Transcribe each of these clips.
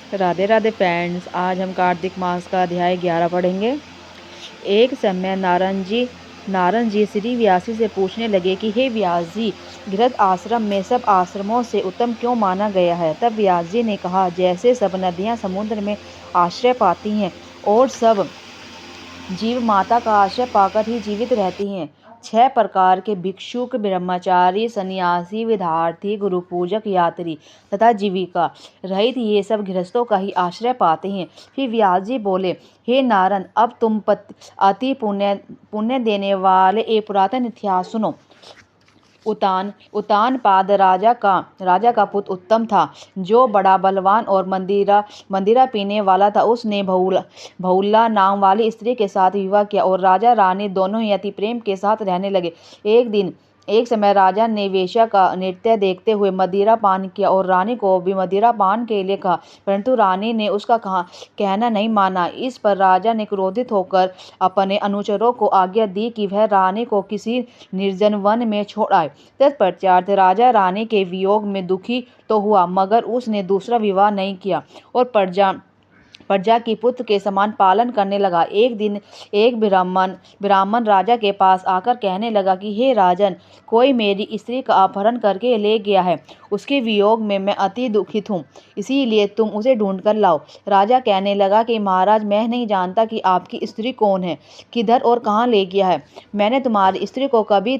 Radhe Radhe friends, आज हम कार्तिक मास का अध्याय 11 पढ़ेंगे। एक समय नारद जी श्री व्यासी से पूछने लगे कि हे व्यास जी, गृहस्थ आश्रम में सब आश्रमों से उत्तम क्यों माना गया है। तब व्यास जी ने कहा, जैसे सब नदियाँ समुद्र में आश्रय पाती हैं और सब जीव माता का आश्रय पाकर ही जीवित रहती हैं, 6 प्रकार के भिक्षुक, ब्रह्मचारी, सन्यासी, विद्यार्थी, गुरुपूजक, यात्री तथा जीविका रहित ये सब गृहस्थों का ही आश्रय पाते हैं। फिर व्यास जी बोले, हे नारद, अब तुम अति पुण्य देने वाले एक पुरातन इतिहास सुनो। उतानपाद राजा का पुत्र उत्तम था, जो बड़ा बलवान और मंदिरा पीने वाला था। उसने बहुला नाम वाली स्त्री के साथ विवाह किया और राजा रानी दोनों ही अति प्रेम के साथ रहने लगे। एक समय राजा ने वेश्या का नृत्य देखते हुए मदिरा पान किया और रानी को भी मदिरा पान के लिए कहा, परंतु रानी ने उसका कहना नहीं माना। इस पर राजा ने क्रोधित होकर अपने अनुचरों को आज्ञा दी कि वह रानी को किसी निर्जन वन में छोड़ आए। तत्पश्चात राजा रानी के वियोग में दुखी तो हुआ, मगर उसने दूसरा विवाह नहीं किया और प्रजा की पुत्र के समान पालन करने लगा। एक दिन एक ब्राह्मण राजा के पास आकर कहने लगा कि हे राजन, कोई मेरी स्त्री का अपहरण करके ले गया है। उसके वियोग में मैं अति दुखित हूँ, इसीलिए तुम उसे ढूंढ कर लाओ। राजा कहने लगा कि महाराज, मैं नहीं जानता कि आपकी स्त्री कौन है, किधर और कहाँ ले गया है। मैंने तुम्हारी स्त्री को कभी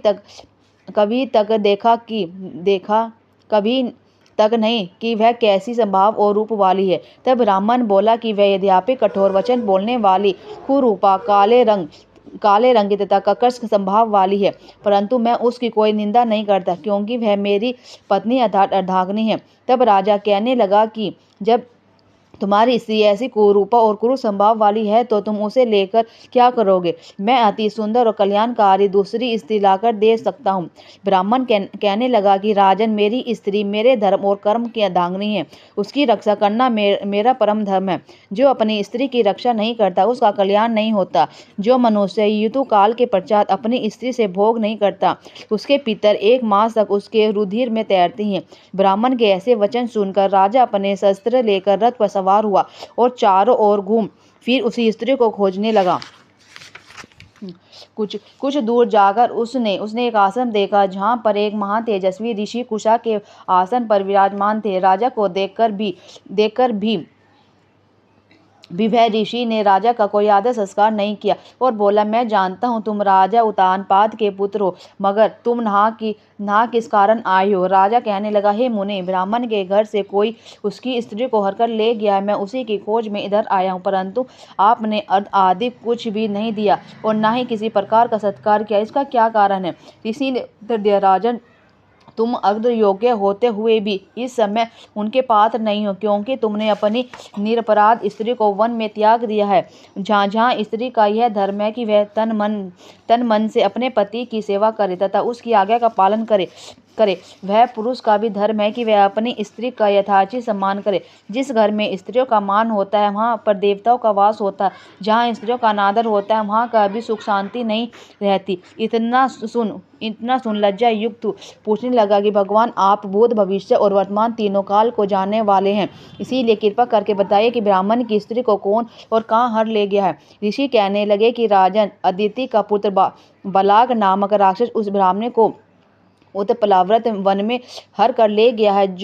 तक नहीं कि वह कैसी स्वभाव और रूप वाली है। तब ब्राह्मण बोला कि वह यद्यपि कठोर वचन बोलने वाली, कुरूपा, काले रंग तथा कर्कश स्वभाव वाली है, परंतु मैं उसकी कोई निंदा नहीं करता, क्योंकि वह मेरी पत्नी अर्थात अर्धांगिनी है। तब राजा कहने लगा कि जब तुम्हारी स्त्री ऐसी कुरूपा और क्रूर स्वभाव वाली है तो तुम उसे लेकर क्या करोगे। मैं अति सुंदर और कल्याणकारी दूसरी स्त्री लाकर दे सकता हूँ। ब्राह्मण कहने लगा कि राजन, मेरी स्त्री मेरे धर्म और कर्म की अर्धांगिनी है, उसकी रक्षा करना मेरा परम धर्म है। जो अपनी स्त्री की रक्षा नहीं करता उसका कल्याण नहीं होता। जो मनुष्य ऋतु काल के पश्चात अपनी स्त्री से भोग नहीं करता, उसके पितर 1 मास तक उसके रुधिर में तैरती हैं। ब्राह्मण के ऐसे वचन सुनकर राजा अपने शस्त्र लेकर रथ पर सवार हुआ और चारों ओर घूम फिर उसी स्त्री को खोजने लगा। कुछ दूर जाकर उसने एक आश्रम देखा, जहाँ पर एक महातेजस्वी ऋषि कुशा के आसन पर विराजमान थे। राजा को देखकर भी वह ऋषि ने राजा का कोई आदर संस्कार नहीं किया और बोला, मैं जानता हूँ तुम राजा उतानपाद के पुत्र हो, मगर तुम यहाँ किस कारण आए हो। राजा कहने लगा, हे मुनि, ब्राह्मण के घर से कोई उसकी स्त्री को हरकर ले गया, मैं उसी की खोज में इधर आया हूँ, परंतु आपने अर्घ आदि कुछ भी नहीं दिया और न ही किसी प्रकार का सत्कार किया, इसका क्या कारण है। ऋषि ने उत्तर दिया, राजन, तुम अग्र योग्य होते हुए भी इस समय उनके पात्र नहीं हो, क्योंकि तुमने अपनी निरपराध स्त्री को वन में त्याग दिया है, जहाँ स्त्री का यह धर्म है कि वह तन मन से अपने पति की सेवा करे तथा उसकी आज्ञा का पालन करे। वह पुरुष का भी धर्म है कि वह अपनी स्त्री का यथाचित सम्मान करे। जिस घर में स्त्रियों का मान होता है वहाँ पर देवताओं का वास होता है, जहाँ स्त्रियों का अनादर होता है वहाँ का भी सुख शांति नहीं रहती। इतना सुन लज्जा युक्त पूछने लगा कि भगवान, आप भूत, भविष्य और वर्तमान तीनों काल को जानने वाले हैं, इसीलिए कृपा करके बताइए कि ब्राह्मण की स्त्री को कौन और कहाँ हर ले गया है। ऋषि कहने लगे कि राजन, अदिति का पुत्र बलाग नामक राक्षस उस ब्राह्मण को उत्पलाव्रत वन में हर कर ले गया है।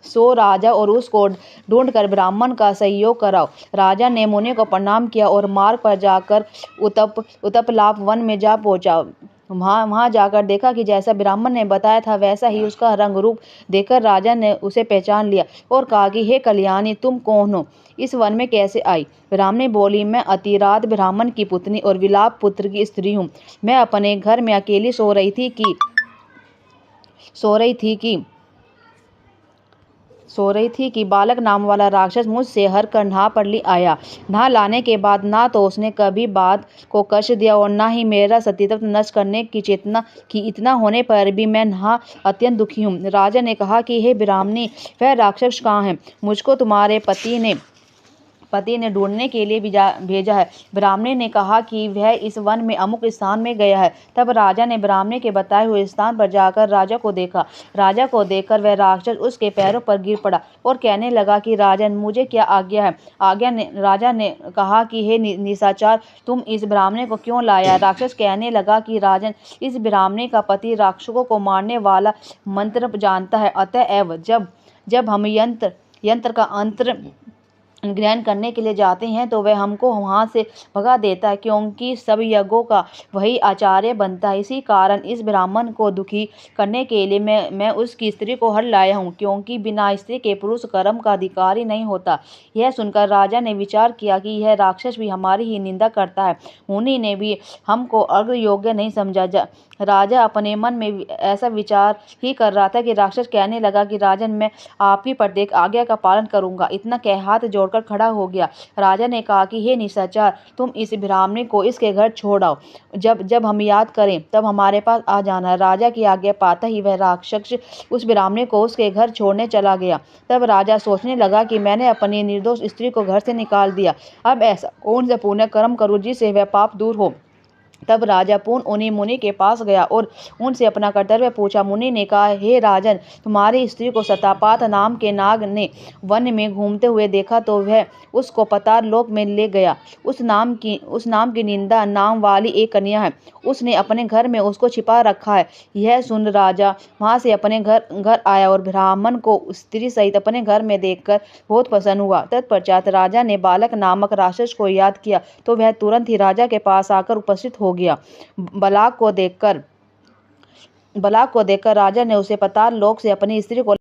सो राजा और उसको ढूंढकर ब्राह्मण का सहयोग कराओ। राजा ने मुनि को प्रणाम किया और मार्ग पर जाकर उत्पलाव वन में जा पहुंचा। वहां जाकर देखा कि जैसा ब्राह्मण ने बताया था वैसा ही उसका रंग रूप देखकर राजा ने उसे पहचान लिया और कहा कि हे कल्याणी, तुम कौन हो, इस वन में कैसे आई। ब्राह्मणी बोली, मैं अतिरात ब्राह्मण की पुत्री और विलाप पुत्र की स्त्री हूँ। मैं अपने घर में अकेली सो रही थी कि बालक नाम वाला राक्षस मुझसे हर कर नहा पर ले आया। नहा लाने के बाद ना तो उसने कभी बात को कष्ट दिया और ना ही मेरा सतीत्व नष्ट करने की चेतना की। इतना होने पर भी मैं नहा अत्यंत दुखी हूँ। राजा ने कहा कि हे ब्राह्मणी, वह राक्षस कहाँ है। मुझको तुम्हारे पति पति ने ढूंढने के लिए भेजा है। ब्राह्मणी ने कहा कि वह इस वन में अमुक स्थान में गया है। तब राजा ने ब्राह्मणी के बताए हुए स्थान पर जाकर राजा को देखा। राजा को देखकर वह राक्षस उसके पैरों पर गिर पड़ा और कहने लगा कि राजन, मुझे क्या आज्ञा है। राजा ने कहा कि हे निशाचर, तुम इस ब्राह्मणी को क्यों लाया। राक्षस कहने लगा कि राजन, इस ब्राह्मणी का पति राक्षसों को मारने वाला मंत्र जानता है, अतएव जब हम यंत्र का अंतर ग्रहण करने के लिए जाते हैं तो वह हमको वहाँ से भगा देता है, क्योंकि सब यज्ञों का वही आचार्य बनता है। इसी कारण इस ब्राह्मण को दुखी करने के लिए मैं उसकी स्त्री को हर लाया हूँ, क्योंकि बिना स्त्री के पुरुष कर्म का अधिकारी नहीं होता। यह सुनकर राजा ने विचार किया कि यह राक्षस भी हमारी ही निंदा करता है। मुनि ने भी हमको अर्घ्य योग्य नहीं समझा। राजा अपने मन में ऐसा विचार ही कर रहा था कि राक्षस कहने लगा कि राजन, मैं आपकी प्रत्येक आज्ञा का पालन करूंगा। इतना कह हाथ जोड़कर खड़ा हो गया। राजा ने कहा कि हे निशाचर, तुम इस ब्राह्मणी को इसके घर छोड़ आओ। जब हम याद करें तब हमारे पास आ जाना। राजा की आज्ञा पाता ही वह राक्षस उस ब्राह्मणी को उसके घर छोड़ने चला गया। तब राजा सोचने लगा कि मैंने अपनी निर्दोष स्त्री को घर से निकाल दिया। अब ऐसा कौन सा पुण्य कर्म करूं जिससे वह पाप दूर हो। तब राजा पुनः उन्हीं मुनि के पास गया और उनसे अपना कर्तव्य पूछा। मुनि ने कहा, हे राजन, तुम्हारी स्त्री को शतापात नाम के नाग ने वन में घूमते हुए देखा तो वह उसको पाताल लोक में ले गया। उस नाम की निंदा नाम वाली एक कन्या है। उसने अपने घर में उसको छिपा रखा है। यह सुन राजा वहां से अपने घर आया और ब्राह्मण को स्त्री सहित अपने घर में देखकर बहुत प्रसन्न हुआ। तत्पश्चात राजा ने बालक नामक राक्षस को याद किया तो वह तुरंत ही राजा के पास आकर उपस्थित हो गया। बलाक को देखकर राजा ने उसे पाताल लोक से अपनी स्त्री को